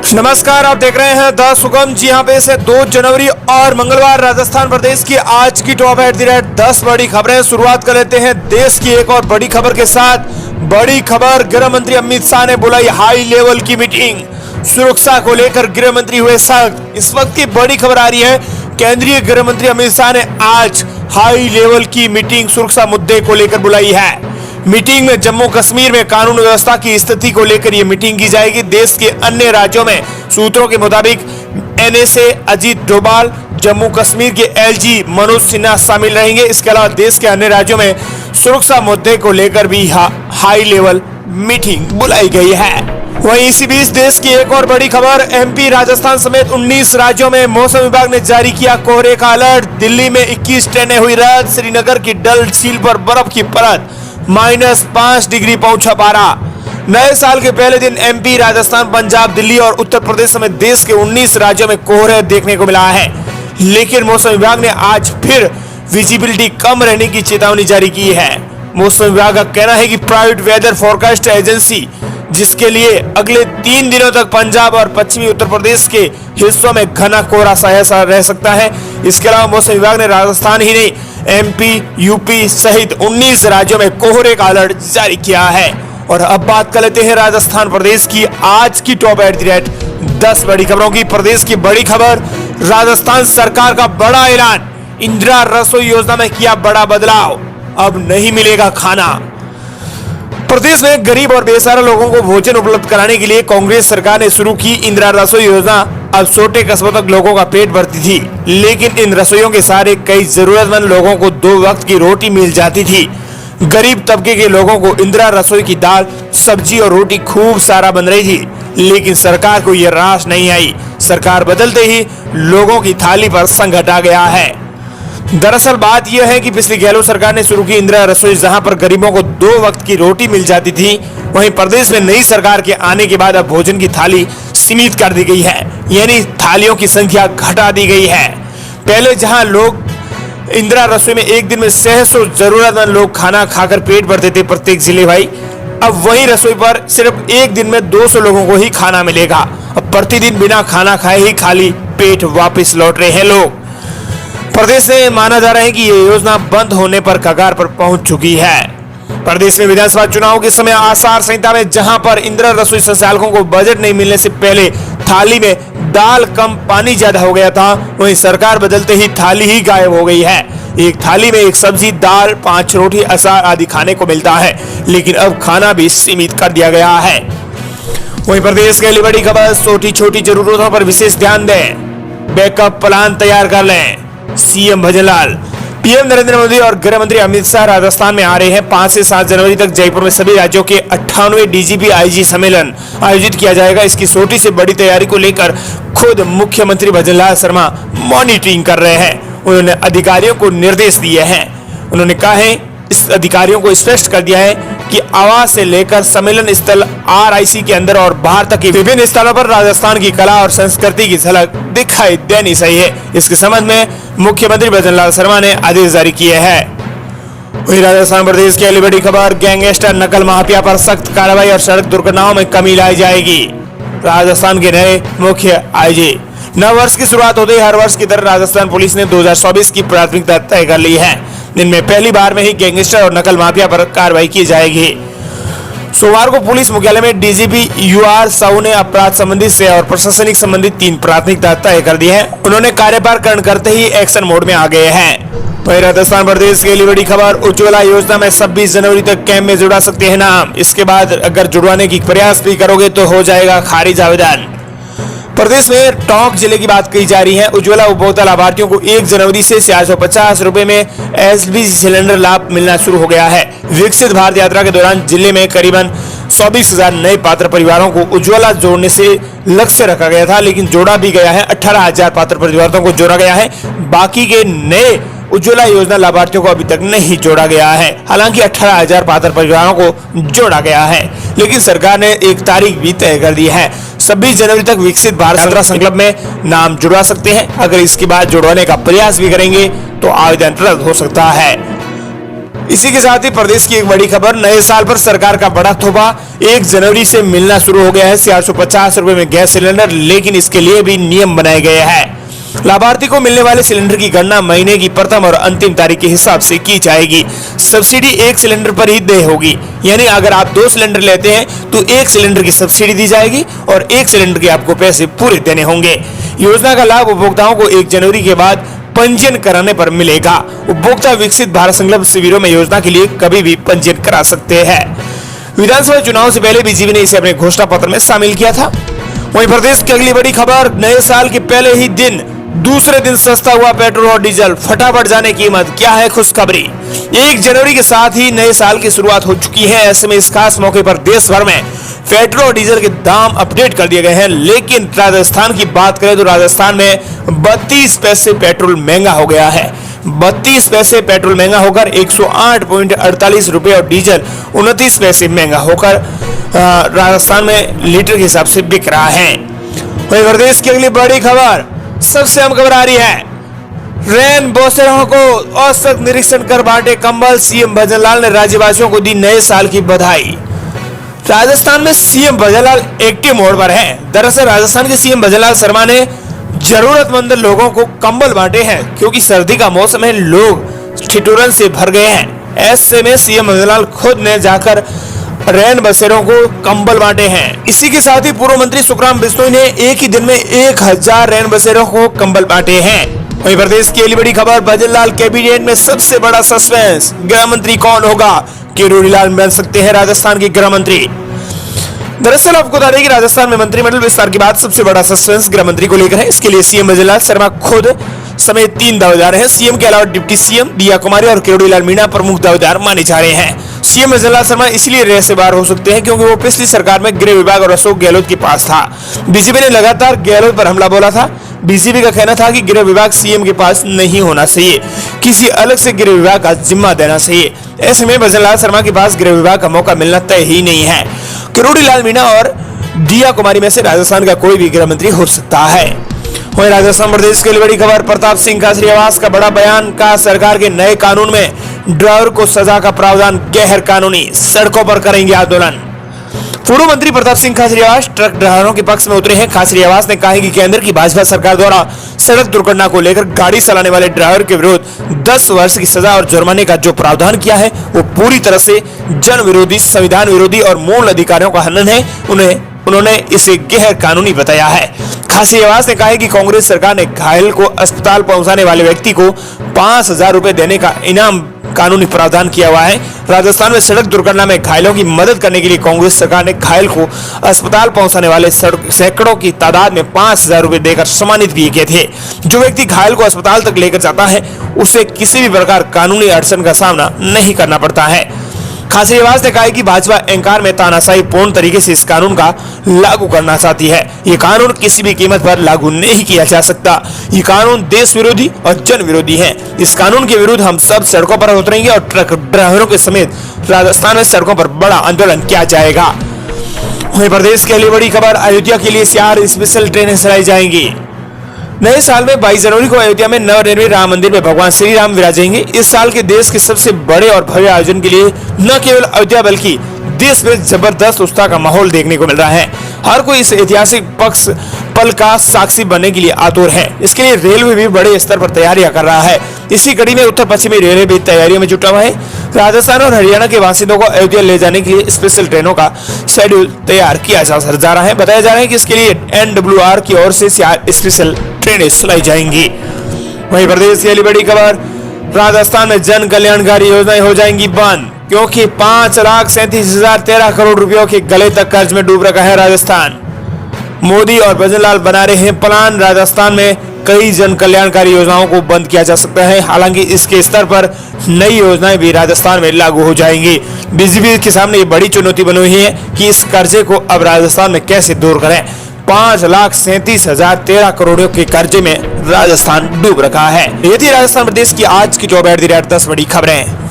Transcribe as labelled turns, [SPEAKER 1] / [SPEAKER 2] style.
[SPEAKER 1] नमस्कार, आप देख रहे हैं द सुगम। जी हाँ, पे से 2 जनवरी और मंगलवार राजस्थान प्रदेश की आज की टॉप एट द रेट 10 बड़ी खबरें। शुरुआत कर लेते हैं देश की एक और बड़ी खबर के साथ। बड़ी खबर, गृह मंत्री अमित शाह ने बुलाई हाई लेवल की मीटिंग। सुरक्षा को लेकर गृह मंत्री हुए सख्त। इस वक्त की बड़ी खबर आ रही है, केंद्रीय गृह मंत्री अमित शाह ने आज हाई लेवल की मीटिंग सुरक्षा मुद्दे को लेकर बुलाई है। मीटिंग में जम्मू कश्मीर में कानून व्यवस्था की स्थिति को लेकर यह मीटिंग की जाएगी। देश के अन्य राज्यों में सूत्रों के मुताबिक एनएसए अजीत डोभाल, जम्मू कश्मीर के एलजी मनोज सिन्हा शामिल रहेंगे। इसके अलावा देश के अन्य राज्यों में सुरक्षा मुद्दे को लेकर भी हाई लेवल मीटिंग बुलाई गई है। वहीं इसी बीच देश की एक और बड़ी खबर, एमपी, राजस्थान समेत 19 राज्यों में मौसम विभाग ने जारी किया कोहरे का अलर्ट। दिल्ली में 21 ट्रेनें हुई रद्द। श्रीनगर की डल झील पर बर्फ की परत, -5 डिग्री पहुंचा पारा। नए साल के पहले दिन एमपी, राजस्थान, पंजाब, दिल्ली और उत्तर प्रदेश समेत देश के 19 राज्यों में कोहरा देखने को मिला है। लेकिन मौसम विभाग ने आज फिर विजिबिलिटी कम रहने की चेतावनी जारी की है। मौसम विभाग का कहना है कि प्राइवेट वेदर फोरकास्ट एजेंसी, जिसके लिए अगले 3 दिनों तक पंजाब और पश्चिमी उत्तर प्रदेश के हिस्सों में घना कोहरा छाया रह सकता है। इसके अलावा मौसम विभाग ने राजस्थान ही नहीं, एमपी, यूपी सहित 19 राज्यों में कोहरे का अलर्ट जारी किया है। और अब बात कर लेते हैं राजस्थान प्रदेश की आज की टॉप एट द रेट 10 बड़ी खबरों की। प्रदेश की बड़ी खबर, राजस्थान सरकार का बड़ा ऐलान। इंदिरा रसोई योजना में किया बड़ा बदलाव, अब नहीं मिलेगा खाना। प्रदेश में गरीब और बेसहारा लोगों को भोजन उपलब्ध कराने के लिए कांग्रेस सरकार ने शुरू की इंदिरा रसोई योजना। अब छोटे कस्बों तक लोगों का पेट भरती थी, लेकिन इन रसोइयों के सहारे कई जरूरतमंद लोगों को 2 वक्त की रोटी मिल जाती थी। गरीब तबके के लोगों को इंदिरा रसोई की दाल, सब्जी और रोटी खूब सारा बन रही थी, लेकिन सरकार को यह रास नहीं आई। सरकार बदलते ही लोगों की थाली पर संकट आ गया है। दरअसल बात यह है कि पिछली गहलोत सरकार ने शुरू की इंदिरा रसोई, जहां पर गरीबों को 2 वक्त की रोटी मिल जाती थी। वहीं प्रदेश में नई सरकार के आने के बाद अब भोजन की थाली सीमित कर दी गई है, यानी थालियों की संख्या घटा दी गई है। पहले जहां लोग इंदिरा रसोई में एक दिन में 600 जरूरतमंद लोग खाना खाकर पेट भरते थे प्रत्येक जिले भाई, अब वही रसोई पर सिर्फ एक दिन में 200 लोगों को ही खाना मिलेगा। अब प्रतिदिन बिना खाना खाए ही खाली पेट वापस लौट रहे हैं लोग। प्रदेश में माना जा रहा है कि ये योजना बंद होने पर कगार पर पहुंच चुकी है। प्रदेश में विधानसभा चुनाव के समय आचार संहिता में जहां पर इंदिरा रसोई संचालकों को बजट नहीं मिलने से पहले थाली में दाल कम, पानी ज्यादा हो गया था, वहीं सरकार बदलते ही थाली ही गायब हो गई है। एक थाली में 1 सब्जी, दाल, 5 रोटी, अचार आदि खाने को मिलता है, लेकिन अब खाना भी सीमित कर दिया गया है। वहीं प्रदेश के लिए बड़ी खबर, छोटी छोटी जरूरतों पर विशेष ध्यान दें, बैकअप प्लान तैयार कर लें। सीएम भजनलाल, पीएम नरेंद्र मोदी और गृह मंत्री अमित शाह राजस्थान में आ रहे हैं। 5 से 7 जनवरी तक जयपुर में सभी राज्यों के 98वें डीजीपी आईजी सम्मेलन आयोजित किया जाएगा। इसकी छोटी से बड़ी तैयारी को लेकर खुद मुख्यमंत्री भजनलाल शर्मा मॉनिटरिंग कर रहे हैं। उन्होंने अधिकारियों को निर्देश दिए हैं। उन्होंने कहा है, इस अधिकारियों को स्पष्ट कर दिया है कि आवास से लेकर सम्मेलन स्थल आरआईसी के अंदर और बाहर तक के विभिन्न स्थलों पर राजस्थान की कला और संस्कृति की झलक दिखाई देनी चाहिए। इसके संबंध में मुख्यमंत्री भजनलाल शर्मा ने आदेश जारी किए हैं। वहीं राजस्थान प्रदेश की अगली बड़ी खबर, गैंगस्टर नकल माफिया पर सख्त कार्रवाई और सड़क दुर्घटनाओं में कमी लाई जाएगी। राजस्थान के नए मुख्य आईजी। नव वर्ष की शुरुआत होते ही हर वर्ष की तरह राजस्थान पुलिस ने 2024 की प्राथमिकता तय कर ली है। दिन में पहली बार में ही गैंगस्टर और नकल माफिया पर कार्रवाई की जाएगी। सोमवार को पुलिस मुख्यालय में डीजीपी यूआर साहू ने अपराध संबंधी से और प्रशासनिक संबंधित 3 प्राथमिकता तय कर दी है। उन्होंने कार्यभार ग्रहण करते ही एक्शन मोड में आ गए हैं। वहीं राजस्थान प्रदेश के लिए बड़ी खबर, उज्ज्वला योजना में 26 जनवरी तक कैंप में जुड़ा सकते हैं नाम। इसके बाद अगर जुड़वाने की प्रयास भी करोगे तो हो जाएगा खारिज आवेदन। प्रदेश में टोंक जिले की बात कही जा रही है। उज्ज्वला उपभोक्ता लाभार्थियों को 1 जनवरी से 450 रुपए में एलपीजी सिलेंडर लाभ मिलना शुरू हो गया है। विकसित भारत यात्रा के दौरान जिले में करीबन 24,000 नए पात्र परिवारों को उज्ज्वला जोड़ने से लक्ष्य रखा गया था, लेकिन जोड़ा भी गया है। 18,000 पात्र परिवारों को जोड़ा गया है। बाकी के नए उज्ज्वला योजना लाभार्थियों को अभी तक नहीं जोड़ा गया है। हालांकि 18,000 पात्र परिवारों को जोड़ा गया है, लेकिन सरकार ने एक तारीख भी तय कर दी है। 26 जनवरी तक विकसित भारत यात्रा संकल्प में नाम जुड़वा सकते हैं। अगर इसके बाद जुड़वाने का प्रयास भी करेंगे तो आवेदन रद्द हो सकता है। इसी के साथ ही प्रदेश की एक बड़ी खबर, नए साल पर सरकार का बड़ा तोहफा 1 जनवरी से मिलना शुरू हो गया है 450 रुपए में गैस सिलेंडर, लेकिन इसके लिए भी नियम बनाए गए हैं। लाभार्थी को मिलने वाले सिलेंडर की गणना महीने की प्रथम और अंतिम तारीख के हिसाब से की जाएगी। सब्सिडी 1 सिलेंडर पर ही देय होगी, यानी अगर आप 2 सिलेंडर लेते हैं तो 1 सिलेंडर की सब्सिडी दी जाएगी और 1 सिलेंडर के आपको पैसे पूरे देने होंगे। योजना का लाभ उपभोक्ताओं को 1 जनवरी के बाद पंजीयन कराने पर मिलेगा। उपभोक्ता विकसित भारत संकल्प शिविरों में योजना के लिए कभी भी पंजीयन करा सकते हैं। विधानसभा चुनाव से पहले बीजेपी ने इसे अपने घोषणा पत्र में शामिल किया था। वहीं प्रदेश की अगली बड़ी खबर, नए साल के पहले ही दिन दूसरे दिन सस्ता हुआ पेट्रोल और डीजल, फटाफट जाने कीमत। क्या है खुशखबरी? 1 जनवरी के साथ ही नए साल की शुरुआत हो चुकी है। ऐसे में इस खास मौके पर देश भर में पेट्रोल और डीजल के दाम अपडेट कर दिए गए हैं। लेकिन राजस्थान की बात करें तो राजस्थान में 32 पैसे पेट्रोल महंगा हो गया है। 32 पैसे पेट्रोल महंगा होकर 108.48 रुपए और डीजल 29 पैसे महंगा होकर राजस्थान में लीटर के हिसाब से बिक रहा है। वहीं प्रदेश की अगली बड़ी खबर, सबसे अहम खबर आ रही है। रैन बसेरों को औसत निरीक्षण कर बांटे कंबल, सीएम भजनलाल ने राज्यवासियों को दी नए साल की बधाई। राजस्थान में सीएम भजनलाल एक्टिव मोड पर हैं। दरअसल राजस्थान के सीएम भजनलाल शर्मा ने जरूरतमंद लोगों को कंबल बांटे हैं, क्योंकि सर्दी का मौसम है, लोग ठिठुरन से भर गए हैं। ऐसे में सीएम भजनलाल खुद ने जाकर रैन बसेरों को कंबल बांटे हैं। इसी के साथ ही पूर्व मंत्री सुखराम बिश्नोई ने एक ही दिन में 1000 रैन बसेरों को कंबल बांटे हैं। वहीं प्रदेश की अगली बड़ी खबर, भजनलाल कैबिनेट में सबसे बड़ा सस्पेंस, गृह मंत्री कौन होगा? किरोड़ी लाल बन सकते हैं राजस्थान के गृह मंत्री। दरअसल आपको बता दें कि राजस्थान में मंत्रिमंडल विस्तार के बाद सबसे बड़ा सस्पेंस गृह मंत्री को लेकर है। इसके लिए सीएम भजनलाल शर्मा खुद समेत 3 दावेदार हैं। सीएम के अलावा डिप्टी सीएम दिया कुमारी और किरोड़ी लाल मीणा प्रमुख दावेदार माने जा रहे हैं। सीएम भजनलाल शर्मा इसलिए रेस से बाहर हो सकते हैं क्योंकि वो पिछली सरकार में गृह विभाग और अशोक गहलोत के पास था। बीजेपी ने लगातार गहलोत पर हमला बोला था। बीजेपी का कहना था कि गृह विभाग सीएम के पास नहीं होना चाहिए, किसी अलग से गृह विभाग का जिम्मा देना चाहिए। ऐसे में भजनलाल शर्मा के पास गृह विभाग का मौका मिलना तय ही नहीं है। किरोड़ी लाल मीणा और दिया कुमारी में से राजस्थान का कोई भी गृह मंत्री हो सकता है। वहीं राजस्थान प्रदेश के लिए बड़ी खबर, प्रताप सिंह खाचरियावास का बड़ा बयान, कहा सरकार के नए कानून में ड्राइवर को सजा का प्रावधान गैर कानूनी, सड़कों पर करेंगे आंदोलन। पूर्व मंत्री प्रताप सिंह खाचरियावास ट्रक ड्राइवरों के पक्ष में उतरे हैं। खाचरियावास ने कहा है कि केंद्र की भाजपा सरकार द्वारा सड़क दुर्घटना को लेकर गाड़ी चलाने वाले ड्राइवर के विरुद्ध 10 वर्ष की सजा और जुर्माने का जो प्रावधान किया है वो पूरी तरह से जन विरोधी, संविधान विरोधी और मूल अधिकारियों का हनन है। उन्होंने इसे गैर कानूनी बताया है। खाचरियावास ने कहा है कि कांग्रेस सरकार ने घायल को अस्पताल पहुंचाने वाले व्यक्ति को 5000 रुपए देने का इनाम कानूनी प्रावधान किया हुआ है। राजस्थान में सड़क दुर्घटना में घायलों की मदद करने के लिए कांग्रेस सरकार ने घायल को अस्पताल पहुंचाने वाले सैकड़ों की तादाद में 5000 रुपए देकर सम्मानित भी किए थे। जो व्यक्ति घायल को अस्पताल तक लेकर जाता है उसे किसी भी प्रकार कानूनी अड़चन का सामना नहीं करना पड़ता है। खाचरियावास ने कहा है कि भाजपा अहंकार में तानाशाही पूर्ण तरीके से इस कानून का लागू करना चाहती है। ये कानून किसी भी कीमत पर लागू नहीं किया जा सकता। ये कानून देश विरोधी और जन विरोधी है। इस कानून के विरुद्ध हम सब सड़कों पर उतरेंगे और ट्रक ड्राइवरों के समेत राजस्थान में सड़कों पर बड़ा आंदोलन किया जाएगा। वहीं प्रदेश के लिए बड़ी खबर, अयोध्या के लिए 4 स्पेशल ट्रेनें चलाई जाएंगी। नए साल में 22 जनवरी को अयोध्या में नवनिर्मित राम मंदिर में भगवान श्री राम विराजेंगे। इस साल के देश के सबसे बड़े और भव्य आयोजन के लिए न केवल अयोध्या बल्कि देश में जबरदस्त उत्साह का माहौल देखने को मिल रहा है। हर कोई इस ऐतिहासिक पल का साक्षी बनने के लिए आतुर है। इसके लिए रेलवे भी बड़े स्तर पर तैयारियां कर रहा है। इसी कड़ी में उत्तर पश्चिमी रेलवे भी तैयारियों में जुटा हुआ है। राजस्थान और हरियाणा के बासिंदों को अयोध्या ले जाने के लिए स्पेशल ट्रेनों का शेड्यूल तैयार किया जा रहा है। बताया जा रहा है कि इसके लिए NWR की ओर से 4 स्पेशल ट्रेनें चलाई जाएंगी। वहीं प्रदेश की बड़ी खबर, राजस्थान में जन कल्याणकारी योजनाएं हो जाएंगी बंद, क्योंकि 5,37,013 करोड़ रुपयों के गले तक कर्ज में डूब रखा है राजस्थान। मोदी और भजनलाल बना रहे हैं प्लान, राजस्थान में कई जन कल्याणकारी योजनाओं को बंद किया जा सकता है। हालांकि इसके स्तर पर नई योजनाएं भी राजस्थान में लागू हो जाएंगी। बीजेपी के सामने ये बड़ी चुनौती बनी हुई है कि इस कर्जे को अब राजस्थान में कैसे दूर करें। 5,37,013 करोड़ के कर्जे में राजस्थान डूब रखा है। ये थी राजस्थान प्रदेश की आज की टॉप एट द रेट 10 बड़ी खबरें।